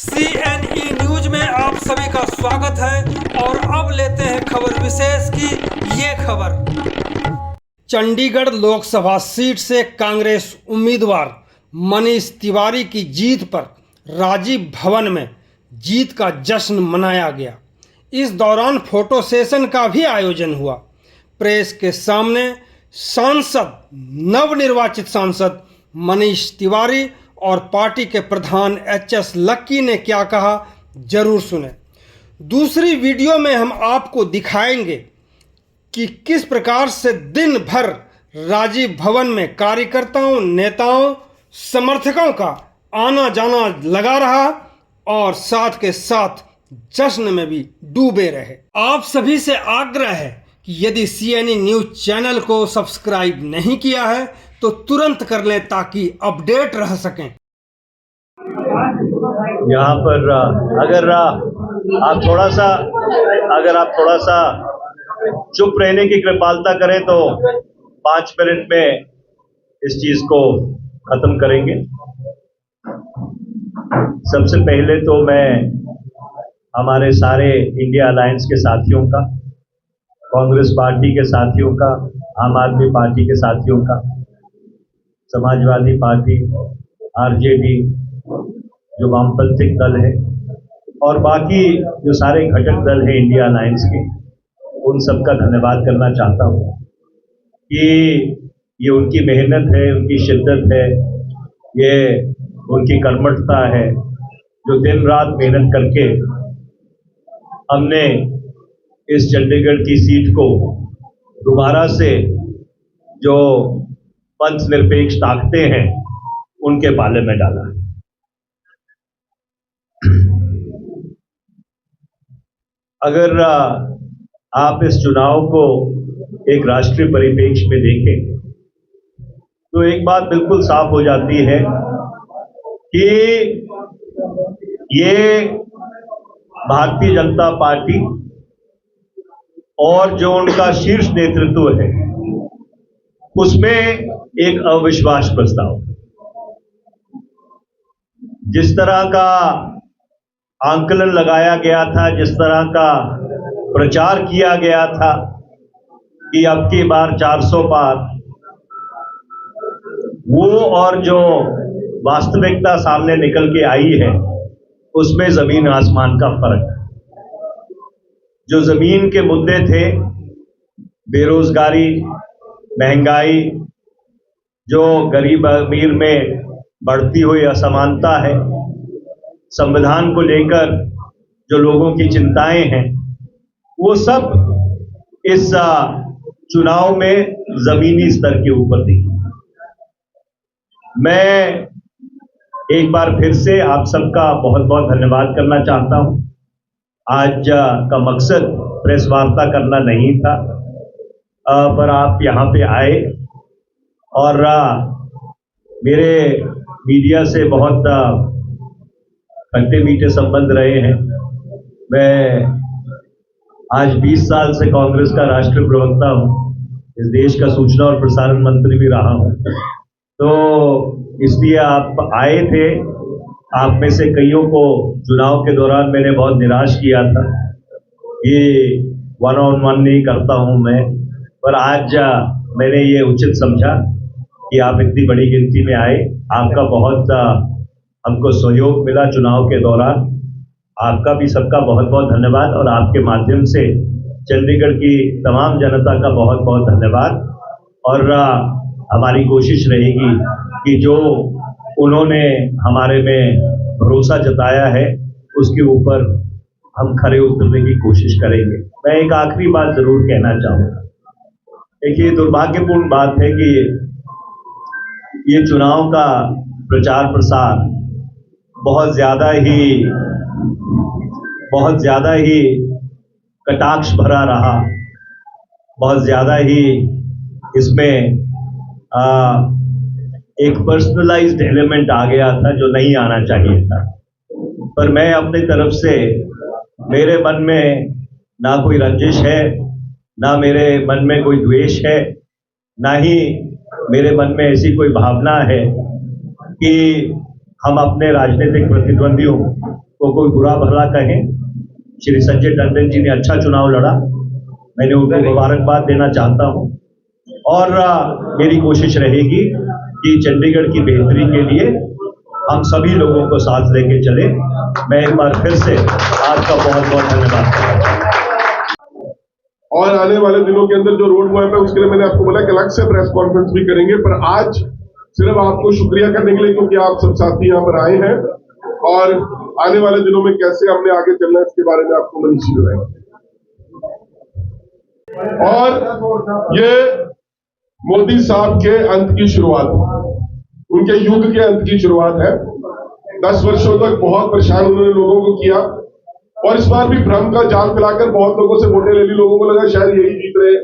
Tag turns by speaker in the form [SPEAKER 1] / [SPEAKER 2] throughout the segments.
[SPEAKER 1] CNE news में आप सभी का स्वागत है और अब लेते हैं खबर विशेष की ये खबर। चंडीगढ़ लोकसभा सीट से कांग्रेस उम्मीदवार मनीष तिवारी की जीत पर राजीव भवन में जीत का जश्न मनाया गया। इस दौरान फोटो सेशन का भी आयोजन हुआ। प्रेस के सामने नवनिर्वाचित सांसद मनीष तिवारी और पार्टी के प्रधान HS लक्की ने क्या कहा, जरूर सुने। दूसरी वीडियो में हम आपको दिखाएंगे कि किस प्रकार से दिन भर राजीव भवन में कार्यकर्ताओं, नेताओं, समर्थकों का आना जाना लगा रहा और साथ के साथ जश्न में भी डूबे रहे। आप सभी से आग्रह है कि यदि CNE न्यूज चैनल को सब्सक्राइब नहीं किया है तो तुरंत कर लें ताकि अपडेट रह सकें।
[SPEAKER 2] यहाँ पर अगर आप थोड़ा सा चुप रहने की कृपालता करें तो 5 मिनट में इस चीज को खत्म करेंगे। सबसे पहले तो मैं हमारे सारे इंडिया अलायंस के साथियों का, कांग्रेस पार्टी के साथियों का, आम आदमी पार्टी के साथियों का, समाजवादी पार्टी, RJD, जो वामपंथिक दल है और बाकी जो सारे घटक दल हैं इंडिया अलायंस के, उन सबका धन्यवाद करना चाहता हूँ कि ये उनकी मेहनत है, उनकी शिद्दत है, ये उनकी कर्मठता है, जो दिन रात मेहनत करके हमने इस चंडीगढ़ की सीट को दोबारा से जो पंथ निरपेक्ष ताकतें हैं उनके पाले में डाला। अगर आप इस चुनाव को एक राष्ट्रीय परिप्रेक्ष्य में देखें तो एक बात बिल्कुल साफ हो जाती है कि ये भारतीय जनता पार्टी और जो उनका शीर्ष नेतृत्व है उसमें एक अविश्वास प्रस्ताव, जिस तरह का आंकलन लगाया गया था, जिस तरह का प्रचार किया गया था कि अब की बार 400 पार, वो और जो वास्तविकता सामने निकल के आई है उसमें जमीन आसमान का फर्क है। जो जमीन के मुद्दे थे, बेरोजगारी, महंगाई, जो गरीब अमीर में बढ़ती हुई असमानता है, संविधान को लेकर जो लोगों की चिंताएं हैं, वो सब इस चुनाव में जमीनी स्तर के ऊपर दिखी। मैं एक बार फिर से आप सबका बहुत बहुत धन्यवाद करना चाहता हूं। आज का मकसद प्रेस वार्ता करना नहीं था, पर आप यहाँ पे आए और मेरे मीडिया से बहुत खट्टे मीठे संबंध रहे हैं। मैं आज 20 साल से कांग्रेस का राष्ट्रीय प्रवक्ता हूँ, इस देश का सूचना और प्रसारण मंत्री भी रहा हूँ, तो इसलिए आप आए थे। आप में से कईयों को चुनाव के दौरान मैंने बहुत निराश किया था, ये 1-on-1 नहीं करता हूँ मैं, पर आज मैंने ये उचित समझा कि आप इतनी बड़ी गिनती में आए। आपका बहुत हमको सहयोग मिला चुनाव के दौरान। आपका भी सबका बहुत बहुत धन्यवाद और आपके माध्यम से चंडीगढ़ की तमाम जनता का बहुत बहुत धन्यवाद। और हमारी कोशिश रहेगी कि जो उन्होंने हमारे में भरोसा जताया है उसके ऊपर हम खरे उतरने की कोशिश करेंगे। मैं एक आखिरी बात जरूर कहना चाहूँगा। देखिए, दुर्भाग्यपूर्ण बात है कि ये चुनाव का प्रचार प्रसार बहुत ज्यादा ही कटाक्ष भरा रहा, बहुत ज्यादा ही इसमें एक पर्सनलाइज्ड एलिमेंट आ गया था जो नहीं आना चाहिए था। पर मैं अपनी तरफ से, मेरे मन में ना कोई रंजिश है, ना मेरे मन में कोई द्वेष है, ना ही मेरे मन में ऐसी कोई भावना है कि हम अपने राजनीतिक प्रतिद्वंदियों को कोई बुरा भला कहे, श्री संजय टंडन जी ने अच्छा चुनाव लड़ा, मैंने उनको मुबारकबाद देना चाहता हूं। और मेरी कोशिश रहेगी कि चंडीगढ़ की बेहतरी के लिए हम सभी लोगों को साथ लेके चले। मैं एक बार फिर से आपका बहुत बहुत धन्यवाद करता हूं।
[SPEAKER 3] और आने वाले दिनों के अंदर जो रोड मैप है उसके लिए मैंने आपको बोला कि अलग से प्रेस कॉन्फ्रेंस भी करेंगे, पर आज सिर्फ आपको शुक्रिया करने के लिए क्योंकि आप सब साथी यहाँ पर आए हैं और आने वाले दिनों में कैसे हमने आगे चलना है इसके बारे में आपको मनीष जी बताएंगे। और ये मोदी साहब के अंत की शुरुआत, उनके युग के अंत की शुरुआत है। 10 वर्षों तक बहुत परेशान उन्होंने लोगों को किया और इस बार भी भ्रम का जाल फैलाकर बहुत लोगों से वोटें ले ली। लोगों को लगा शायद यही जीत रहे।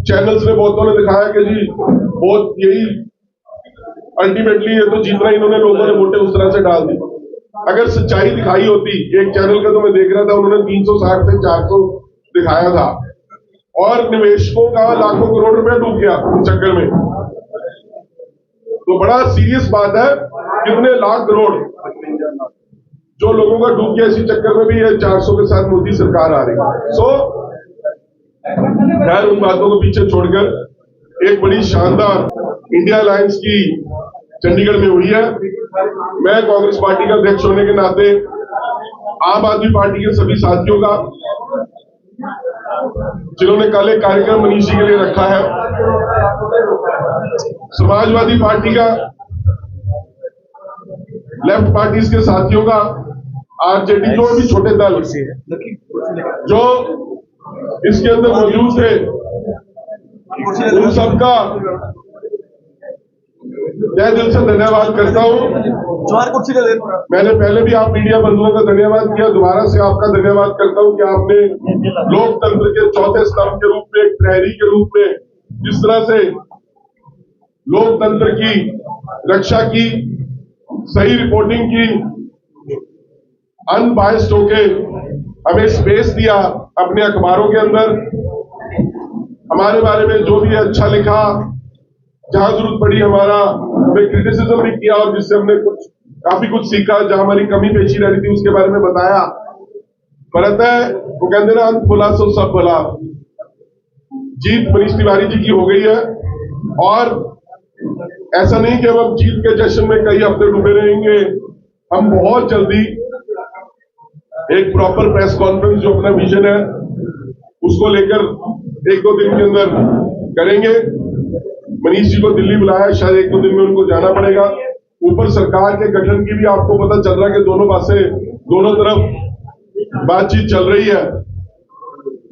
[SPEAKER 3] चैनल्स ने बहुतों ने दिखाया कि जी बहुत यही अल्टीमेटली ये तो जीतना, इन्होंने लोगों ने वोटें उस तरह से डाल दी। अगर सच्चाई दिखाई होती, एक चैनल का तो मैं देख रहा था, उन्होंने 360 से 400 दिखाया था और निवेशकों का लाखों करोड़ रुपया डूब गया इस चक्कर में। तो बड़ा सीरियस बात है, कितने लाख करोड़ जो लोगों का डूब गया इसी चक्कर में भी ये 400 के साथ मोदी सरकार आ रही है। सो खैर उन बातों को पीछे छोड़कर एक बड़ी शानदार इंडिया अलायंस की चंडीगढ़ में हुई है। मैं कांग्रेस पार्टी का अध्यक्ष होने के नाते आम आदमी पार्टी के सभी साथियों का, जिन्होंने कल एक कार्यक्रम मनीष जी के लिए रखा है, समाजवादी पार्टी का, लेफ्ट पार्टीज के साथियों का, आरजेडी, जो भी छोटे दल जो इसके अंदर मौजूद थे, उन सबका तहे दिल से धन्यवाद करता हूं। मैंने पहले भी आप मीडिया बंधुओं का धन्यवाद किया, दोबारा से आपका धन्यवाद करता हूं कि आपने लोकतंत्र के चौथे स्तंभ के रूप में, एक प्रहरी के रूप में जिस तरह से लोकतंत्र की रक्षा की, सही रिपोर्टिंग की, अनबायस्ड होके हमें स्पेस दिया अपने अखबारों के अंदर, हमारे बारे में जो भी अच्छा लिखा, जहां जरूरत पड़ी हमें क्रिटिसिज्म भी किया और जिससे हमने काफी कुछ सीखा, जहां हमारी कमी पेशी रह रही थी उसके बारे में बताया। परत है वो कहते ना, अंत भला सो सब भला। जीत मनीष तिवारी जी की हो गई है और ऐसा नहीं कि हम जीत के जश्न में कई हफ्ते डूबे रहेंगे। हम बहुत जल्दी एक प्रॉपर प्रेस कॉन्फ्रेंस, जो अपना विजन है उसको लेकर 1-2 दिन के अंदर करेंगे। मनीष जी को दिल्ली बुलाया, शायद 1-2 दिन में उनको जाना पड़ेगा। ऊपर सरकार के गठन की भी आपको पता चल रहा है कि दोनों तरफ बातचीत चल रही है।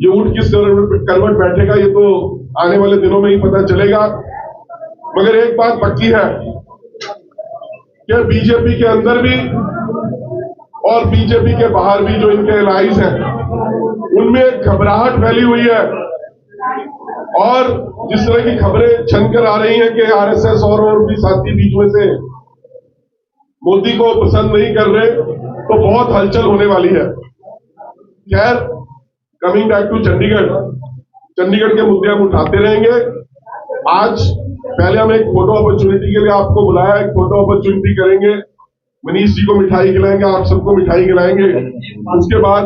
[SPEAKER 3] ये ऊंट किस करवट बैठेगा ये तो आने वाले दिनों में ही पता चलेगा। मगर एक बात पक्की है कि बीजेपी के अंदर भी और बीजेपी के बाहर भी जो इनके एलाइज हैं, उनमें एक घबराहट फैली हुई है और जिस तरह की खबरें छनकर आ रही हैं कि आरएसएस और भी साथी बीच में से मोदी को पसंद नहीं कर रहे, तो बहुत हलचल होने वाली है। खैर, कमिंग बैक टू चंडीगढ़ के मुद्दे हम उठाते रहेंगे। आज पहले हम एक फोटो अपॉर्चुनिटी के लिए आपको बुलाया, एक फोटो अपॉर्चुनिटी करेंगे, मनीष जी को मिठाई खिलाएंगे, आप सबको मिठाई खिलाएंगे। उसके बाद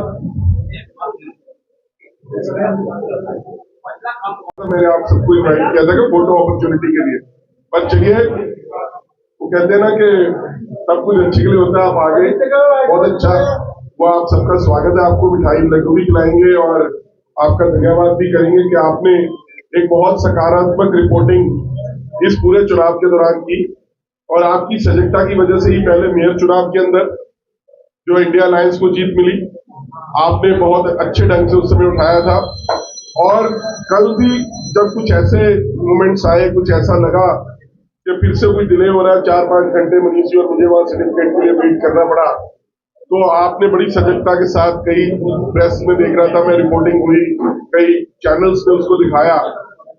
[SPEAKER 3] मैंने आप सबको इनवाइट किया था कि फोटो अपॉर्चुनिटी के लिए, पर चलिए, वो कहते हैं ना कि सब कुछ अच्छे के लिए होता है। आप आ गए, बहुत अच्छा, वो आप सबका स्वागत है। आपको मिठाई लड्डू भी खिलाएंगे और आपका धन्यवाद भी करेंगे कि आपने एक बहुत सकारात्मक रिपोर्टिंग इस पूरे चुनाव के दौरान की और आपकी सजगता की वजह से ही पहले मेयर चुनाव के अंदर जो इंडिया अलायंस को जीत मिली, आपने बहुत अच्छे ढंग से उस समय उठाया था। और कल भी जब कुछ ऐसे मोमेंट्स आए, कुछ ऐसा लगा कि फिर से कोई डिले हो रहा है, 4-5 घंटे मनीष जी और मुझे वहां सर्टिफिकेट के लिए वेट करना पड़ा, तो आपने बड़ी सजगता के साथ, कई प्रेस में देख रहा था मैं, रिपोर्टिंग हुई, कई चैनल्स ने उसको दिखाया।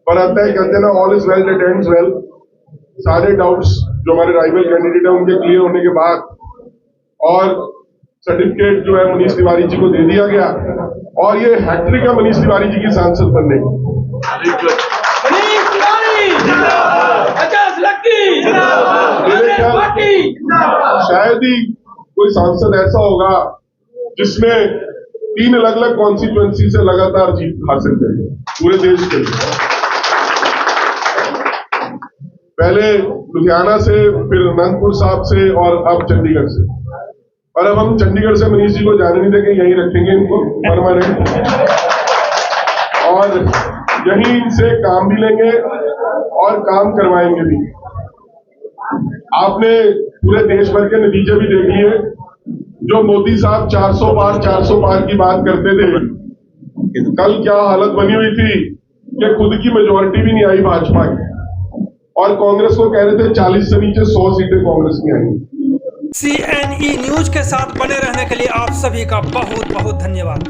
[SPEAKER 3] पर आता है, कहते हैं ना, all is well that ends well. सारे डाउट्स जो हमारे राइवल कैंडिडेट है उनके क्लियर होने के बाद और सर्टिफिकेट जो है मनीष तिवारी जी को दे दिया गया और ये हैट्रिक है मनीष तिवारी जी की सांसद बनने की। शायद ही कोई सांसद ऐसा होगा जिसने 3 अलग-अलग कॉन्स्टिट्यूएंसी से लगातार जीत हासिल करी पूरे देश के लिए। पहले लुधियाना से, फिर अनंतपुर साहब से और अब चंडीगढ़ से। और अब हम चंडीगढ़ से मनीष जी को जाने नहीं देंगे, यहीं रखेंगे इनको परमानेंट, और यहीं इनसे काम भी लेंगे और काम करवाएंगे भी। आपने पूरे देश भर के नतीजे भी देख लिए। जो मोदी साहब 400 पार की बात करते थे, कल क्या हालत बनी हुई थी कि खुद की मेजोरिटी भी नहीं आई भाजपा की, और कांग्रेस को कह रहे थे 40 से नीचे 100 सीटें कांग्रेस की आएंगी।
[SPEAKER 1] CNE न्यूज के साथ बने रहने के लिए आप सभी का बहुत बहुत धन्यवाद।